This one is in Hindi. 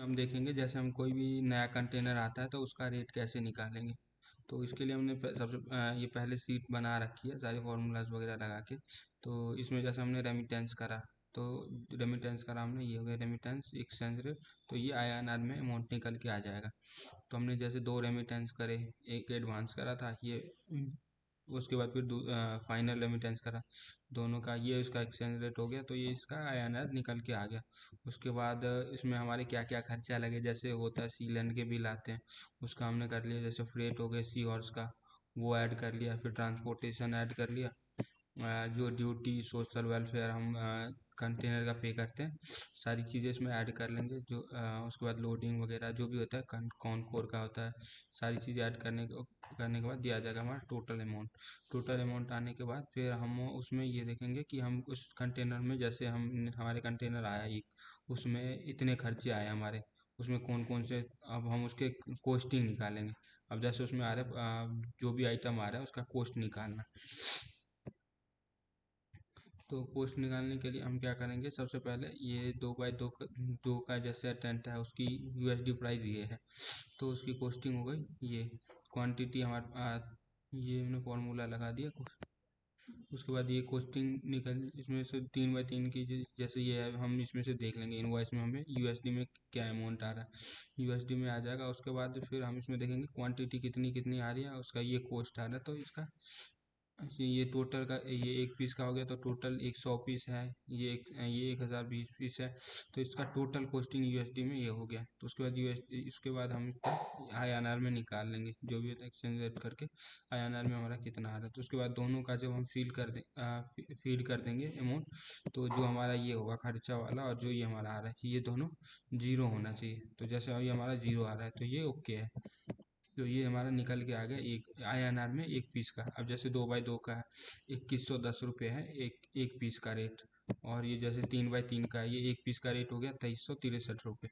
हम देखेंगे जैसे हम कोई भी नया कंटेनर आता है तो उसका रेट कैसे निकालेंगे। तो इसके लिए हमने ये पहले शीट बना रखी है सारे फार्मूलाज वगैरह लगा के। तो इसमें जैसे हमने रेमिटेंस करा, तो रेमिटेंस करा हमने, ये हो गया रेमिटेंस एक्सचेंज रेट। तो ये INR में अमाउंट निकल के आ जाएगा। तो हमने जैसे दो रेमिटेंस करे, एक एडवांस करा था ये, उसके बाद फिर फाइनल रेमिटेंस करा, दोनों का ये इसका एक्सचेंज रेट हो गया, तो ये इसका INR निकल के आ गया। उसके बाद इसमें हमारे क्या क्या खर्चा लगे, जैसे होता है सी लैंड के बिल आते हैं, उसका हमने कर लिया। जैसे फ्रेट हो गया सी हॉर्स का, वो ऐड कर लिया। फिर ट्रांसपोर्टेशन ऐड कर लिया। जो ड्यूटी सोशल वेलफेयर हम कंटेनर का पे करते हैं, सारी चीज़ें इसमें ऐड कर लेंगे। जो उसके बाद लोडिंग वगैरह जो भी होता है, कौन कोर का होता है, सारी चीज़ें ऐड करने के बाद दिया जाएगा हमारा टोटल अमाउंट। टोटल अमाउंट आने के बाद फिर हम उसमें ये देखेंगे कि हम उस कंटेनर में, जैसे हम हमारे कंटेनर आया एक, उसमें इतने खर्चे आए हमारे, उसमें कौन कौन से, अब हम उसके कोस्टिंग निकालेंगे। अब जैसे उसमें आ रहा है जो भी आइटम आ रहा है उसका कोस्ट निकालना। तो कोस्ट निकालने के लिए हम क्या करेंगे, सबसे पहले ये 2x2 का जैसे टेंट है उसकी USD प्राइस ये है, तो उसकी कोस्टिंग हो गई ये। क्वांटिटी ये हमने फॉर्मूला लगा दिया। उसके बाद ये कोस्टिंग निकल, इसमें से 3x3 की जैसे ये है, हम इसमें से देख लेंगे इनवॉइस में हमें USD में क्या अमाउंट आ रहा है, USD में आ जाएगा। उसके बाद फिर हम इसमें देखेंगे क्वांटिटी कितनी कितनी आ रही है, उसका ये कोस्ट आ रहा है। तो इसका ये टोटल का, ये एक पीस का हो गया, तो टोटल 100 पीस है, ये 1020 पीस है। तो इसका टोटल कॉस्टिंग USD में ये हो गया। तो उसके बाद USD, इसके बाद हम इसको INR में निकाल लेंगे, जो भी होता है एक्सचेंज रेट करके INR में हमारा कितना आ रहा है। तो उसके बाद दोनों का जब हम फीड कर देंगे अमाउंट, तो जो हमारा ये होगा खर्चा वाला और जो ये हमारा आ रहा है, ये दोनों जीरो होना चाहिए। तो जैसे अभी हमारा जीरो आ रहा है तो ये ओके है। तो ये हमारा निकल के आ गया एक INR में एक पीस का। अब जैसे 2x2 का है, 2110 रुपये है एक पीस का रेट। और ये जैसे 3x3 का है, ये एक पीस का रेट हो गया 2363 रुपये।